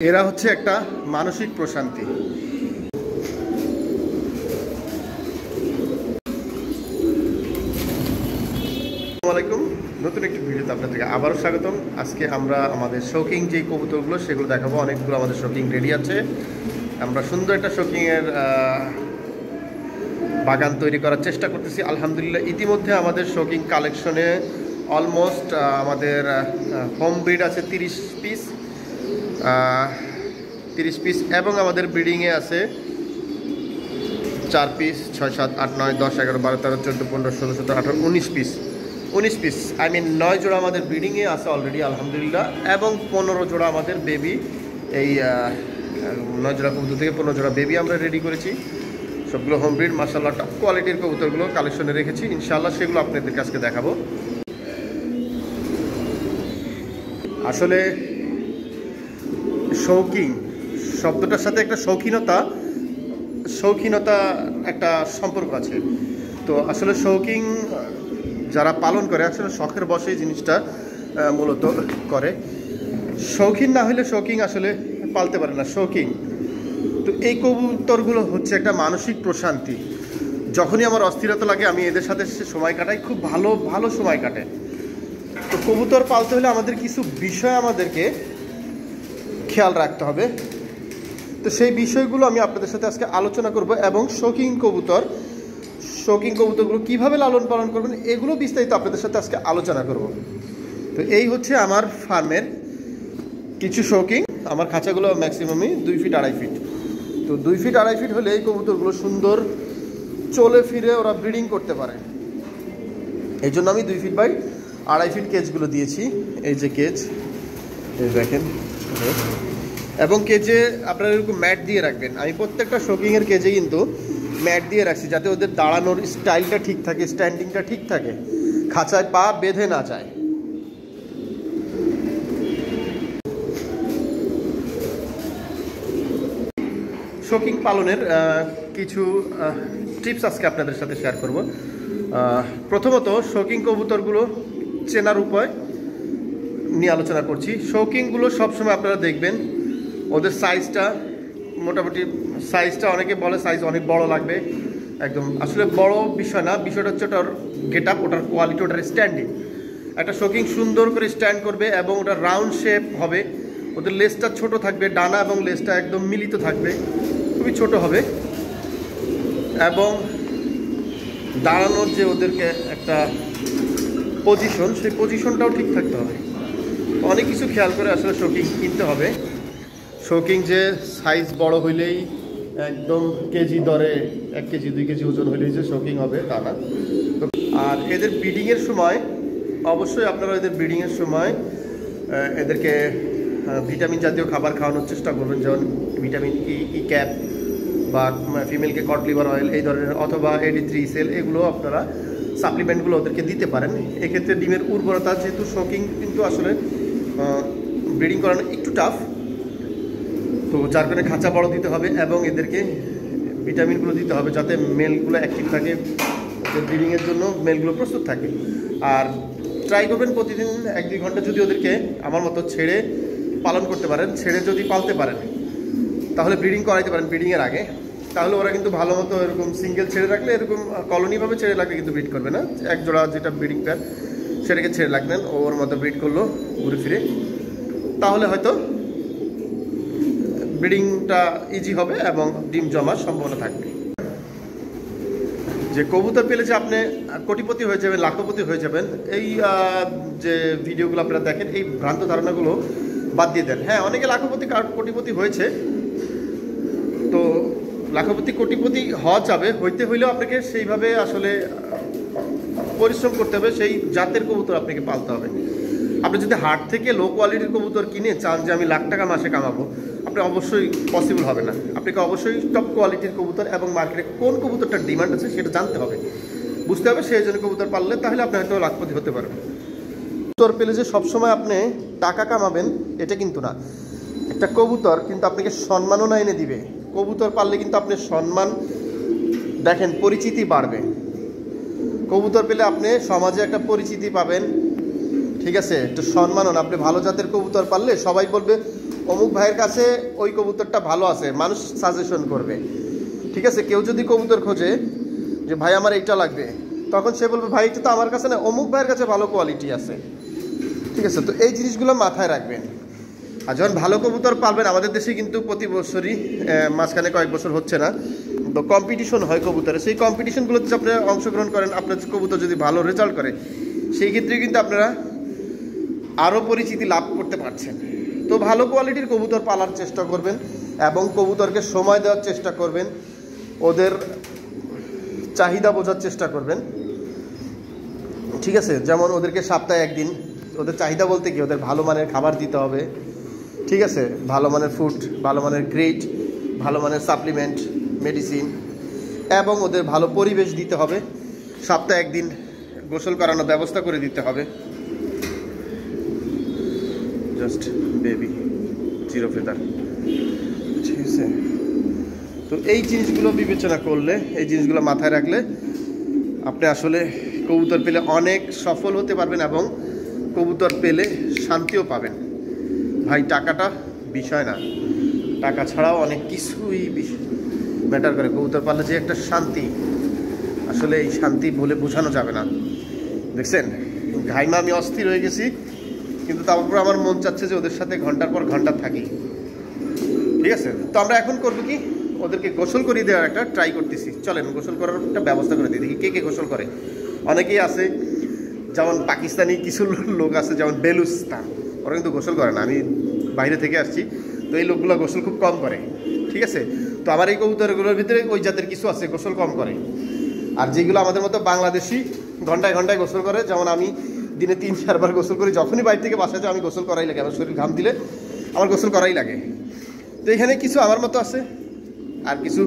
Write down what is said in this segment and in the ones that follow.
এরা হচ্ছে একটা মানসিক প্রশান্তি। আসসালামু আলাইকুম, নতুন একটি ভিডিওতে আপনাদেরকে আবারও স্বাগতম। আজকে আমরা আমাদের শৌকিং যে কবুতরগুলো সেগুলো দেখাবো। অনেকগুলো আমাদের শৌকিং রেডি আছে। আমরা সুন্দর একটা শৌকিংয়ের বাগান তৈরি করার চেষ্টা করতেছি। আলহামদুলিল্লাহ ইতিমধ্যে আমাদের শৌকিং কালেকশনে অলমোস্ট আমাদের হোম ব্রিড আছে 30 পিস এবং আমাদের ব্রিডিংয়ে আছে 4 পিস, 6, 7, 8, 9, 10, 11, 12, 13, 14, 15, 16, 17, 18, 19 পিস। আই মিন 9 জোড়া আমাদের ব্রিডিংয়ে আছে অলরেডি আলহামদুলিল্লাহ, এবং 15 জোড়া আমাদের বেবি। এই 9 জোড়া কবুতর থেকে 15 জোড়া বেবি আমরা রেডি করেছি। সবগুলো হোম ব্রিড, মাশাআল্লাহ টপ কোয়ালিটির কবুতরগুলো কালেকশনে রেখেছি। ইনশাআল্লাহ সেগুলো আপনাদেরকে আজকে দেখাবো। আসলে শৌকিং শব্দটার সাথে একটা শৌখিনতা একটা সম্পর্ক আছে। তো আসলে শৌকিং যারা পালন করে আসলে শখের বসে জিনিসটা মূলত করে। শৌখিন না হলে শৌকিং আসলে পালতে পারে না শৌকিং। তো এই কবুতরগুলো হচ্ছে একটা মানসিক প্রশান্তি। যখনই আমার অস্থিরতা লাগে আমি এদের সাথে সময় কাটাই, খুব ভালো সময় কাটে। তো কবুতর পালতে হলে আমাদের কিছু বিষয় আমাদেরকে খেয়াল রাখতে হবে। তো সেই বিষয়গুলো আমি আপনাদের সাথে আজকে আলোচনা করব, এবং শৌকিং কবুতরগুলো কীভাবে লালন পালন করবেন এগুলো বিস্তারিত আপনাদের সাথে আজকে আলোচনা করব। তো এই হচ্ছে আমার ফার্মের কিছু শৌকিং। আমার খাঁচাগুলো ম্যাক্সিমামই 2 ফিট 2.5 ফিট। তো 2 ফিট 2.5 ফিট হলে এই কবুতরগুলো সুন্দর চলে ফিরে ওরা ব্রিডিং করতে পারে। এই জন্য আমি 2 ফিট বাই 2.5 ফিট কেজগুলো দিয়েছি। এই যে কেজ, এই দেখেন, এবং কেজে আপনারা এরকম ম্যাট দিয়ে রাখবেন। আমি প্রত্যেকটা শৌকিংয়ের কেজে কিন্তু ম্যাট দিয়ে রাখছি, যাতে ওদের দাঁড়ানোর স্টাইলটা ঠিক থাকে, স্ট্যান্ডিংটা ঠিক থাকে, খাঁচায় পা বেঁধে না যায়। শৌকিং পালনের কিছু টিপস আজকে আপনাদের সাথে শেয়ার করব। প্রথমত শৌকিং কবুতরগুলো চেনার উপায় নিয়ে আলোচনা করছি। শৌকিংগুলো সবসময় আপনারা দেখবেন ওদের সাইজটা, মোটামুটি সাইজটা, অনেকে বলে সাইজ অনেক বড় লাগবে, একদম আসলে বড় বিষয় না। বিষয়টা হচ্ছে ওটার গেট আপ, ওটার কোয়ালিটি, ওটার স্ট্যান্ডিং। একটা শৌকিং সুন্দর করে স্ট্যান্ড করবে এবং ওটার রাউন্ড শেপ হবে। ওদের লেজটা ছোট থাকবে, ডানা এবং লেজটা একদম মিলিত থাকবে, খুবই ছোট হবে, এবং দাঁড়ানোর যে ওদেরকে একটা পজিশন, সেই পজিশনটাও ঠিক থাকতে হবে। অনেক কিছু খেয়াল করে আসলে শৌকিং কিনতে হবে। শৌকিং যে সাইজ বড় হইলেই একদম কেজি দরে 1 কেজি 2 কেজি ওজন হইলেই যে শৌকিং হবে তা না। আর এদের ব্রিডিংয়ের সময় অবশ্যই আপনারা এদের ব্রিডিংয়ের সময় এদেরকে ভিটামিন জাতীয় খাবার খাওয়ানোর চেষ্টা করবেন, যেমন ভিটামিন ই ক্যাপ বা ফিমেলকে কড লিভার অয়েল এই ধরনের, অথবা AD3 সেল, এগুলো আপনারা সাপ্লিমেন্টগুলো ওদেরকে দিতে পারেন। এক্ষেত্রে ডিমের উর্বরতা, যেহেতু শৌকিং কিন্তু আসলে ব্রিডিং করানো একটু টাফ, তো যার কারণে খাঁচা বড় দিতে হবে এবং এদেরকে ভিটামিনগুলো দিতে হবে যাতে মেলগুলো অ্যাক্টিভ থাকে, ব্রিডিংয়ের জন্য মেলগুলো প্রস্তুত থাকে। আর ট্রাই করবেন প্রতিদিন 1-2 ঘন্টা যদি ওদেরকে আমার মতো ছেড়ে পালন করতে পারেন, ছেড়ে যদি পালতে পারেন তাহলে ব্রিডিং করাইতে পারেন ব্রিডিংয়ের আগে, তাহলে ওরা কিন্তু ভালো মতো এরকম সিঙ্গেল ছেড়ে রাখলে, এরকম কলোনিভাবে ছেড়ে রাখলে কিন্তু ব্রিড করবে না। এক জোড়া যেটা ব্রিডিং প্যার সেটাকে ছেড়ে রাখলেন, ওর মতো ব্রিড করলো ঘুরে ফিরে, তাহলে হয়তো ব্রিডিংটা ইজি হবে এবং ডিম জমার সম্ভাবনা থাকবে। যে কবুতর পেলে যে আপনি কোটিপতি হয়ে যাবেন, লাখপতি হয়ে যাবেন, এই যে ভিডিওগুলো আপনারা দেখেন, এই ভ্রান্ত ধারণাগুলো বাদ দিয়ে দেন। হ্যাঁ, অনেকে লাখপতি কোটিপতি হয়েছে, তো লাখপতি কোটিপতি হওয়া যাবে, হইতে হইলেও আপনাকে সেইভাবে আসলে পরিশ্রম করতে হবে, সেই জাতের কবুতর আপনাকে পালতে হবে। আপনি যদি হাট থেকে লো কোয়ালিটির কবুতর কিনে চান যে আমি লাখ টাকা মাসে কামাবো, আপনি অবশ্যই পসিবল হবে না। আপনাকে অবশ্যই টপ কোয়ালিটির কবুতর এবং মার্কেটে কোন কবুতরটার ডিমান্ড আছে সেটা জানতে হবে, বুঝতে হবে। সেই জন্য কবুতর পাললে তাহলে আপনি হয়তো লাখপতি হতে পারবেন। কবুতর পেলে যে সবসময় আপনি টাকা কামাবেন এটা কিন্তু না। একটা কবুতর কিন্তু আপনাকে সম্মাননা এনে দিবে। কবুতর পাললে কিন্তু আপনি সম্মান, দেখেন, পরিচিতি বাড়বে। কবুতর পেলে আপনি সমাজে একটা পরিচিতি পাবেন, ঠিক আছে, একটু সম্মাননা। আপনি ভালো জাতের কবুতর পাললে সবাই বলবে অমুক ভাইয়ের কাছে ওই কবুতরটা ভালো আছে, মানুষ সাজেশন করবে, ঠিক আছে। কেউ যদি কবুতর খোঁজে যে ভাই আমার এইটা লাগবে, তখন সে বলবে ভাই এটা তো আমার কাছে না, অমুক ভাইয়ের কাছে ভালো কোয়ালিটি আছে, ঠিক আছে। তো এই জিনিসগুলো মাথায় রাখবেন। আর যখন ভালো কবুতর পালবেন, আমাদের দেশে কিন্তু প্রতি বছরই মাঝখানে কয়েক বছর হচ্ছে না, তো কম্পিটিশন হয় কবুতরে। সেই কম্পিটিশনগুলোতে আপনারা অংশগ্রহণ করেন, আপনার কবুতর যদি ভালো রেজাল্ট করে, সেই ক্ষেত্রে কিন্তু আপনারা আরও পরিচিতি লাভ করতে পারছেন। তো ভালো কোয়ালিটির কবুতর পালার চেষ্টা করবেন এবং কবুতরকে সময় দেওয়ার চেষ্টা করবেন, ওদের চাহিদা বোঝার চেষ্টা করবেন, ঠিক আছে। যেমন ওদেরকে সপ্তাহে একদিন, ওদের চাহিদা বলতে কি, ওদের ভালো মানের খাবার দিতে হবে, ঠিক আছে, ভালো মানের ফুড, ভালো মানের গ্রেড, ভালো মানের সাপ্লিমেন্ট, মেডিসিন, এবং ওদের ভালো পরিবেশ দিতে হবে। সপ্তাহে একদিন গোসল করানোর ব্যবস্থা করে দিতে হবে। জাস্ট বেবি, জিরো ফেদার, ঠিক আছে। তো এই জিনিসগুলো বিবেচনা করলে, এই জিনিসগুলো মাথায় রাখলে আপনি আসলে কবুতর পেলে অনেক সফল হতে পারবেন এবং কবুতর পেলে শান্তিও পাবেন। ভাই টাকাটা বিষয় না, টাকা ছাড়াও অনেক কিছুই ম্যাটার করে। কবুতর পাললে যে একটা শান্তি, আসলে এই শান্তি বলে বোঝানো যাবে না। দেখছেন ঘাইমা আমি অস্থির হয়ে গেছি, কিন্তু তারপর আমার মন চাচ্ছে যে ওদের সাথে ঘন্টার পর ঘন্টা থাকি, ঠিক আছে। তো আমরা এখন করবো কি, ওদেরকে গোসল করিয়ে দেওয়ার একটা ট্রাই করতেছি। চলেন গোসল করার একটা ব্যবস্থা করে দিই, দেখি কে কে গোসল করে। অনেকেই আছে, যেমন পাকিস্তানি কিছু লোক আছে, যেমন বেলুস্তান, ওরা কিন্তু গোসল করে না। আমি বাইরে থেকে আসছি, তো এই লোকগুলো গোসল খুব কম করে, ঠিক আছে। তো আমার এই কবুতরগুলোর ভিতরে ওই জাতের কিছু আছে গোসল কম করে, আর যেগুলো আমাদের মতো বাংলাদেশি ঘন্টায় ঘন্টায় গোসল করে, যেমন আমি দিনে 3-4 বার গোসল করি। যখনই বাইরে থেকে বাসায় যাই আমি গোসল করাই লাগে, আমার শরীর ঘাম দিলে আমার গোসল করাই লাগে। তো এখানে কিছু আমার মতো আছে, আর কিছু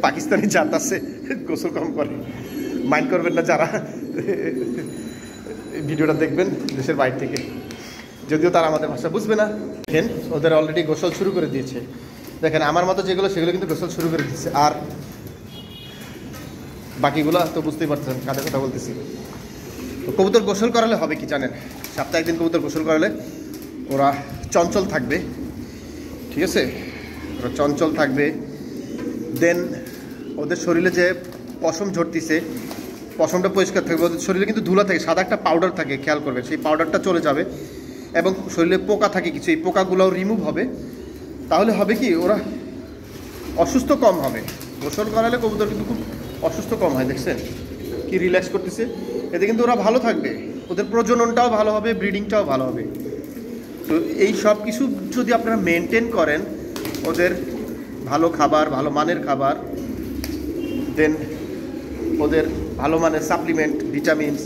পাকিস্তানি জাত আছে গোসল কম করে। মাইন্ড করবেন না যারা ভিডিওটা দেখবেন দেশের বাইরে থেকে, যদিও তারা আমাদের ভাষা বুঝবে না। দেখেন ওদের অলরেডি গোসল শুরু করে দিয়েছে। দেখেন আমার মতো যেগুলো সেগুলো কিন্তু গোসল শুরু করে দিচ্ছে, আর বাকিগুলো তো বুঝতেই পারছেন কাদের কথা বলতেছি। তো কবুতর গোসল করালে হবে কি জানেন, সপ্তাহে একদিন কবুতর গোসল করালে ওরা চঞ্চল থাকবে, ঠিক আছে। ওরা চঞ্চল থাকবে, দেন ওদের শরীরে যে পশম ঝরতিছে, পশমটা পরিষ্কার থাকবে। ওদের শরীরে কিন্তু ধুলা থাকে, সাদা একটা পাউডার থাকে, খেয়াল করবেন, সেই পাউডারটা চলে যাবে। এবং শরীরে পোকা থাকে কিছু, এই পোকাগুলোও রিমুভ হবে। তাহলে হবে কি, ওরা অসুস্থ কম হবে। গোসল করালে কবুতর কিন্তু খুব অসুস্থ কম হয়। দেখছেন কি রিল্যাক্স করতেছে, এতে কিন্তু ওরা ভালো থাকবে, ওদের প্রজননটাও ভালো হবে, ব্রিডিংটাও ভালো হবে। তো এই সব কিছু যদি আপনারা মেনটেন করেন, ওদের ভালো খাবার, ভালো মানের খাবার, দেন ওদের ভালো মানের সাপ্লিমেন্ট, ভিটামিনস,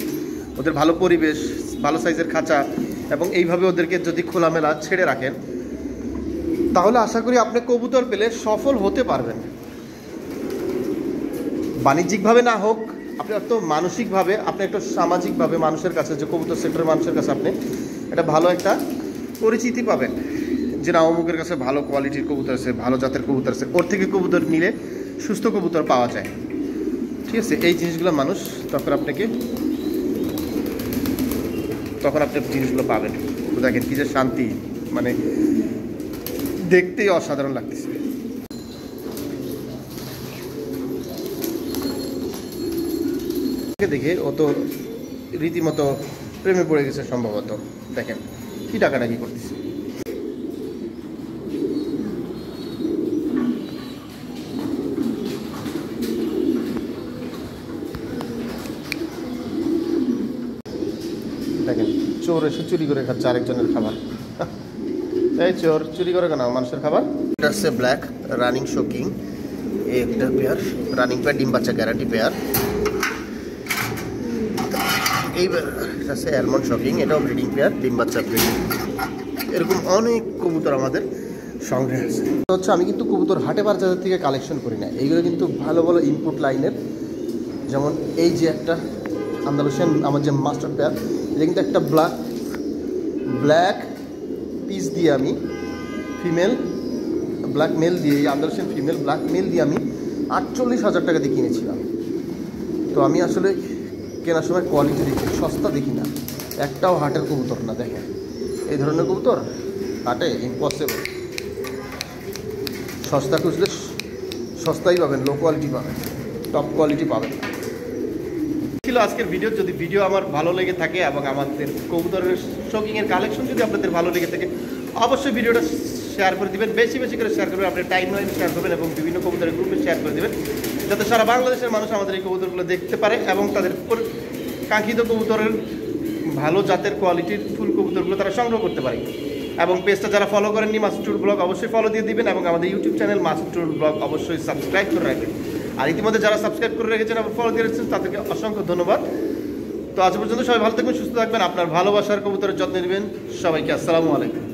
ওদের ভালো পরিবেশ, ভালো সাইজের খাঁচা, এবং এইভাবে ওদেরকে যদি খোলামেলা ছেড়ে রাখেন, তাহলে আশা করি আপনি কবুতর পেলে সফল হতে পারবেন। বাণিজ্যিকভাবে না হোক, আপনি একটু মানসিকভাবে, আপনি একটু সামাজিকভাবে মানুষের কাছে, যে কবুতর সেক্টরের মানুষের কাছে আপনি এটা ভালো একটা পরিচিতি পাবেন, যে না অমুকের কাছে ভালো কোয়ালিটির কবুতর আছে, ভালো জাতের কবুতর আছে, ওর থেকে কবুতর নিলে সুস্থ কবুতর পাওয়া যায়, ঠিক আছে। এই জিনিসগুলো মানুষ তখন আপনি জিনিসগুলো পাবেন। তো দেখেন কি যে শান্তি, মানে দেখতেই অসাধারণ লাগতেছে। দেখে ও তো রীতিমতো প্রেমে পড়ে গেছে সম্ভবত। দেখেন কি ডাকাডাকি করতেছে। দেখেন চোর এসে চুরি করে খাচ্ছে আরেকজনের খাবার। এই চোর চুরি করে কেন মানুষের খাবার। এটা হচ্ছে ব্ল্যাক রানিং শোকিং, এই একটা পেয়ার রানিং পেয়ার, ডিম বাচ্চা গ্যারান্টি পেয়ার। এইবার এটা হচ্ছে অ্যালমন্ড শকিং, এটাও ব্রিডিং পেয়ার, ডিম বাচ্চা ব্রিডিং। এরকম অনেক কবুতর আমাদের সংগ্রহে আছে। হচ্ছে আমি কিন্তু কবুতর হাটে বাজার থেকে কালেকশন করি না, এইগুলো কিন্তু ভালো ভালো ইনপুট লাইনের। যেমন এই যে একটা আন্দালুসিয়ান আমার যে মাস্টার পেয়ার, এটা কিন্তু একটা ব্ল্যাক পিস দিয়ে আমি ফিমেল ব্ল্যাক মেল দিয়ে, আন্দালুসিয়ান ফিমেল ব্ল্যাক মেল দিয়ে আমি 48,000 টাকা দিয়ে কিনেছিলাম। তো আমি আসলে কেনার সময় কোয়ালিটি দেখি, সস্তা দেখি না, একটাও হাটের কবুতর না। দেখেন এই ধরনের কবুতর হাটে ইম্পসিবল। সস্তা খুঁজলে সস্তাই পাবেন, লো কোয়ালিটি পাবেন, টপ কোয়ালিটি পাবেন। ছিল আজকের ভিডিও। যদি ভিডিও আমার ভালো লেগে থাকে এবং আমাদের কবুতরের শৌকিংয়ের কালেকশন যদি আপনাদের ভালো লেগে থাকে, অবশ্যই ভিডিওটা শেয়ার করে দেবেন, বেশি বেশি করে শেয়ার করবেন, আপনি টাইম লাইন শেয়ার করবেন এবং বিভিন্ন কবুতরের গ্রুপে শেয়ার করে দেবেন, যাতে সারা বাংলাদেশের মানুষ আমাদের এই কবুতরগুলো দেখতে পারে এবং তাদের কাঙ্ক্ষিত কবুতরের ভালো জাতের কোয়ালিটির ফুল কবুতরগুলো তারা সংগ্রহ করতে পারে। এবং পেজটা যারা ফলো করেননি মাসুদ ট্যুর ব্লগ অবশ্যই ফলো দিয়ে দিবেন এবং আমাদের YouTube channel Masud tour blog অবশ্যই সাবস্ক্রাইব করে রাখবেন। আর ইতিমধ্যে যারা সাবস্ক্রাইব করে রেখেছেন এবং ফলো দিয়ে রেখেছেন তাদেরকে অসংখ্য ধন্যবাদ। তো আজ পর্যন্ত সবাই ভালো থাকবেন, সুস্থ থাকবেন, আপনার ভালোবাসার কবুতরের যত্ন নেবেন। সবাইকে আসসালামু আলাইকুম।